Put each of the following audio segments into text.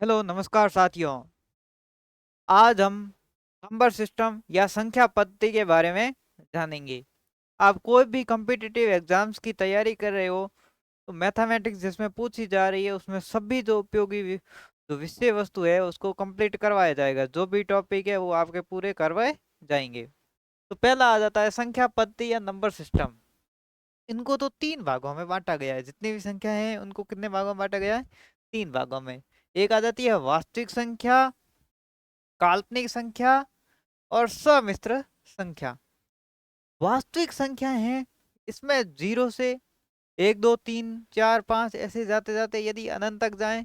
Hello नमस्कार साथियों। आज हम नंबर सिस्टम या संख्या पद्धति के बारे में जानेंगे। आप कोई भी कॉम्पिटिटिव एग्जाम्स की तैयारी कर रहे हो तो मैथमेटिक्स जिसमें पूछी जा रही है उसमें सभी जो उपयोगी जो विषय वस्तु है उसको कंप्लीट करवाया जाएगा। जो भी टॉपिक है वो आपके पूरे करवाए जाएंगे। तो पहला आ जाता है संख्या पद्धति या नंबर सिस्टम। इनको तो तीन भागों में बांटा गया है। जितनी भी संख्या है उनको कितने भागों में बांटा गया है? तीन भागों में। एक आ जाती है वास्तविक संख्या, काल्पनिक संख्या और समिश्र संख्या। वास्तविक संख्या है इसमें जीरो से एक दो तीन चार पांच ऐसे जाते जाते यदि अनंत तक जाएं,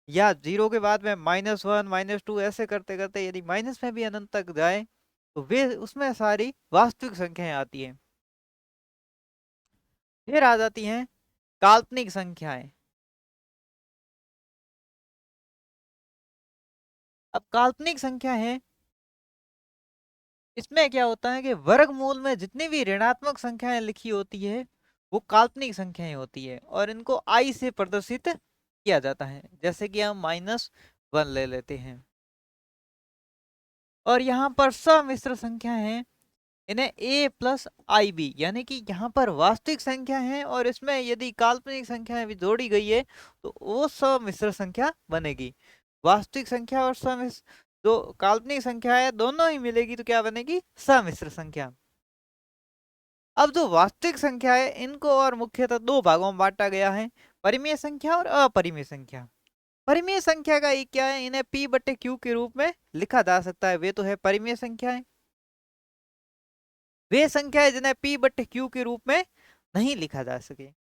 या जीरो के बाद में -1 -2 ऐसे करते करते यदि माइनस में भी अनंत तक जाए तो वे उसमें सारी वास्तविक संख्याएं आती हैं। फिर आ जाती हैं काल्पनिक संख्याएं। अब काल्पनिक संख्या है इसमें क्या होता है कि वर्गमूल में जितनी भी ऋणात्मक संख्याएं लिखी होती है वो काल्पनिक संख्याएं होती है और इनको आई से प्रदर्शित किया जाता है। जैसे कि हम -1 ले लेते हैं। और यहाँ पर समिश्र संख्या है, इन्हें a प्लस आई बी, यानी कि यहाँ पर वास्तविक संख्या है और इसमें यदि काल्पनिक संख्या भी जोड़ी गई है तो वो समिश्र संख्या बनेगी। वास्तविक संख्या और समिश्र जो काल्पनिक संख्या है दोनों ही मिलेगी तो क्या बनेगी? समिश्र संख्या। अब जो वास्तविक संख्या है इनको और मुख्यतः दो भागों में बांटा गया है, परिमेय संख्या और अपरिमेय संख्या। परिमेय संख्या का ये क्या है, इन्हें p बटे q के रूप में लिखा जा सकता है। वे तो है परिमेय संख्याएं। वे संख्याएं जिन्हें p बटे q के रूप में नहीं लिखा जा सके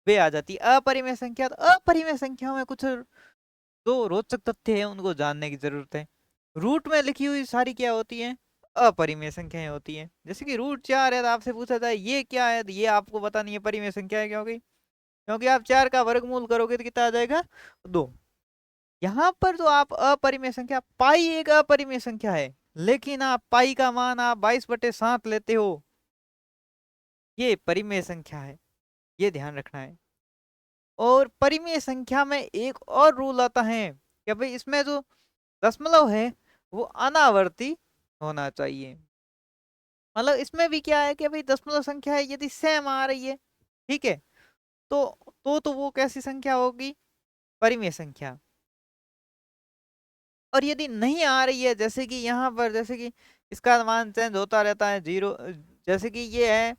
वे आ जाती है अपरिमेय संख्या। तो अपरिमेय संख्याओं में कुछ दो रोचक तथ्य है उनको जानने की जरूरत है। रूट में लिखी हुई सारी क्या होती है? अपरिमेय संख्याएं होती हैं। जैसे कि √4 है तो आपसे पूछा जाए ये क्या है तो ये आपको पता नहीं है परिमेय संख्या है। क्योंकि आप 4 का वर्गमूल करोगे तो कितना आ जाएगा? 2। यहाँ पर तो आप अपरिमेय संख्या पाई एक अपरिमेय संख्या है, लेकिन आप पाई का मान आप 22/7 लेते हो, ये परिमेय संख्या है। ये ध्यान रखना है। और परिमेय संख्या में एक और रूल आता है कि भाई इसमें जो दशमलव है वो अनावर्ती होना चाहिए। मतलब इसमें भी क्या है कि भाई दशमलव संख्या है यदि सेम आ रही है, ठीक है, तो वो कैसी संख्या होगी? परिमेय संख्या। और यदि नहीं आ रही है, जैसे कि यहाँ पर जैसे कि इसका मान चेंज होता रहता है जीरो, जैसे कि ये है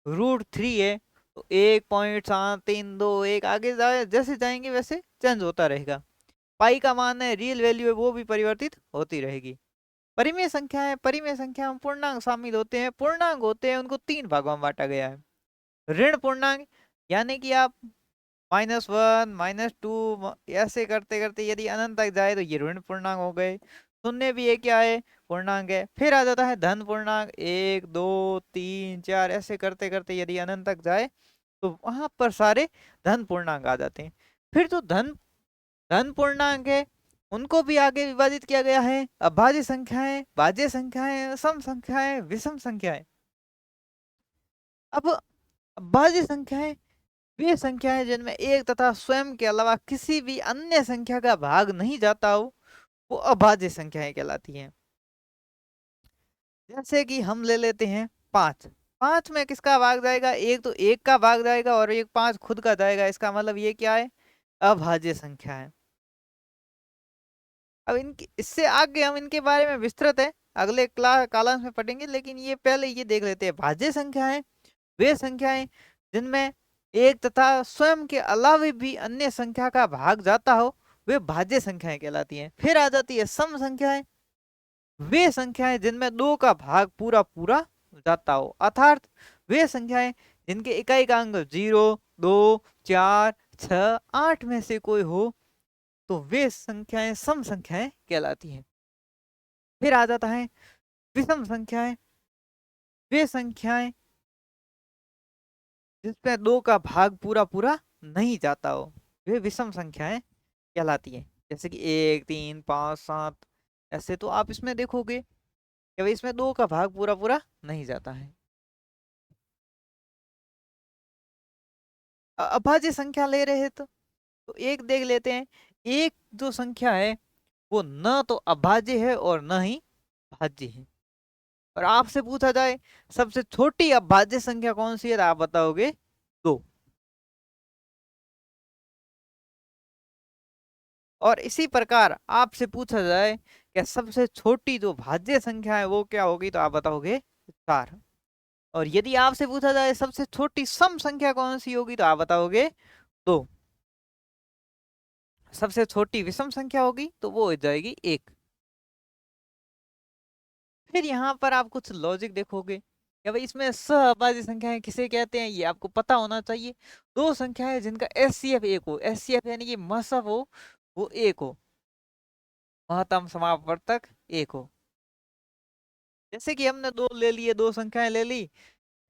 √3 है तो 1.732 आगे जैसे जाएंगे वैसे चेंज होता रहेगा। पाई का मान है रियल वैल्यू है वो भी परिवर्तित होती रहेगी। परिमेय संख्या है, परिमेय संख्या में पूर्णांक शामिल होते हैं। पूर्णांक होते हैं उनको तीन भागों में बांटा गया है। ऋण पूर्णांक, यानी कि आप -1 -2 ऐसे करते करते यदि अनंत तक जाए तो ये ऋण पूर्णांक हो गए। शून्य भी एक क्या है? पूर्णांक है। फिर आ जाता है धन पूर्णांक, 1 2 3 4 ऐसे करते करते यदि अनंत तक जाए तो वहां पर सारे धन पूर्णांक आ जाते हैं। फिर जो धन धन पूर्णांक है उनको भी आगे विभाजित किया गया है अभाज्य संख्याएं, भाज्य संख्याएं, सम संख्याएं, विषम संख्याएं। अब अभाज्य संख्याएं वे संख्याएं जिनमें एक तथा स्वयं के अलावा किसी भी अन्य संख्या का भाग नहीं जाता हो वो अभाज्य संख्याएं कहलाती हैं। जैसे कि हम ले लेते हैं 5। 5 में किसका भाग जाएगा? एक तो एक का भाग जाएगा और एक 5 खुद का जाएगा। इसका मतलब ये क्या है? अभाज्य संख्या है। अब इनकी इससे आगे हम इनके बारे में विस्तृत है अगले क्लास कालांश में पढ़ेंगे, लेकिन ये पहले ये देख लेते हैं। भाज्य संख्याएं वे संख्याएं जिनमें एक तथा स्वयं के अलावा भी अन्य संख्या का भाग जाता हो वे भाज्य संख्याएं कहलाती हैं। फिर आ जाती है सम संख्याएं। वे संख्याएं जिनमें दो का भाग पूरा पूरा जाता हो, अर्थात वे संख्याएं जिनके इकाई का अंक 0 2 4 6 8 में से कोई हो तो वे संख्याएं सम संख्याएं कहलाती हैं। फिर आ जाता है विषम संख्याएं। वे संख्याएं जिसमें दो का भाग पूरा पूरा नहीं जाता हो वे विषम संख्याएं कहलाती हैं। जैसे कि 1 3 5 7 ऐसे तो आप इसमें देखोगे कि भाई इसमें दो का भाग पूरा पूरा नहीं जाता है। अभाज्य संख्या ले रहे तो एक देख लेते हैं। एक जो संख्या है वो न तो अभाज्य है और न ही भाज्य है। और आपसे पूछा जाए सबसे छोटी अभाज्य संख्या कौन सी है, तो आप बताओगे 2। और इसी प्रकार आपसे पूछा जाए कि सबसे छोटी जो भाज्य संख्या है वो क्या होगी, तो आप बताओगे 4। और यदि आपसे पूछा जाए सबसे छोटी सम संख्या कौन सी होगी, तो आप बताओगे 2। सबसे छोटी विषम संख्या होगी तो वो हो जाएगी 1। फिर यहाँ पर आप कुछ लॉजिक देखोगे कि भाई इसमें सहअभाज्य संख्याएं किसे कहते हैं, ये आपको पता होना चाहिए। दो संख्याएं जिनका एचसीएफ 1 हो, एचसीएफ यानी कि महत्सव हो वो 1 हो, महत्तम समापवर्तक 1 हो। जैसे कि हमने दो ले लिए, दो संख्याएं ले ली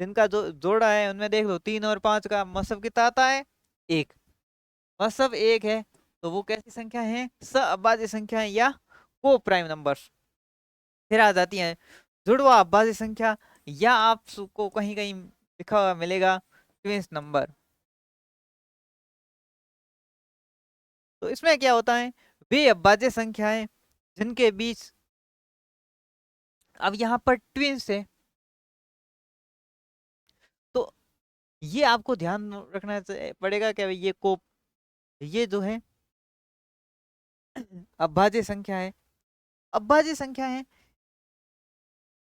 जिनका जो जोड़ा है उनमें देख लो 3 और 5 का महत्सव कितना आता है 1, महत्सव 1 है, तो वो कैसी संख्या है, सहअभाज्य संख्याएं या को प्राइम नंबर्स। फिर आ जाती है जुड़वा अभाज्य संख्या, या आपको कहीं कहीं लिखा हुआ मिलेगा ट्विंस नंबर। तो इसमें क्या होता है, वे अभाज्य संख्याएं जिनके बीच, अब यहाँ पर ट्विंस है तो ये आपको ध्यान रखना पड़ेगा कि ये को, ये जो है अभाज्य संख्या है, अभाज्य संख्या है,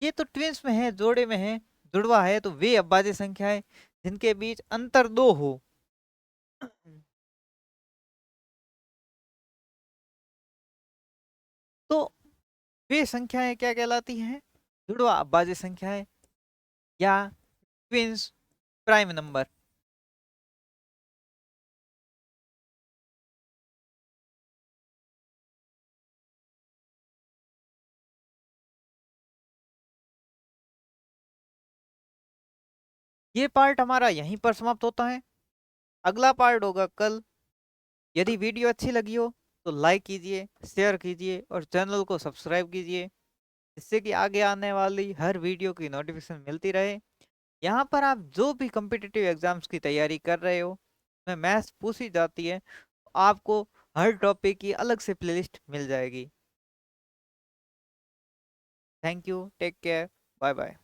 ये तो ट्विंस में है, जोड़े में है, जुड़वा है, तो वे अभाज्य संख्या है जिनके बीच अंतर 2 हो। तो वे संख्याएं क्या कहलाती हैं, जुड़वा अभाज्य संख्याएं या ट्विंस प्राइम नंबर। ये पार्ट हमारा यहीं पर समाप्त होता है, अगला पार्ट होगा कल। यदि वीडियो अच्छी लगी हो तो लाइक कीजिए, शेयर कीजिए और चैनल को सब्सक्राइब कीजिए, जिससे कि आगे आने वाली हर वीडियो की नोटिफिकेशन मिलती रहे। यहाँ पर आप जो भी कम्पिटिटिव एग्जाम्स की तैयारी कर रहे हो, में मैथ्स पूछी जाती है, तो आपको हर टॉपिक की अलग से प्लेलिस्ट मिल जाएगी। Thank you, take care, bye bye.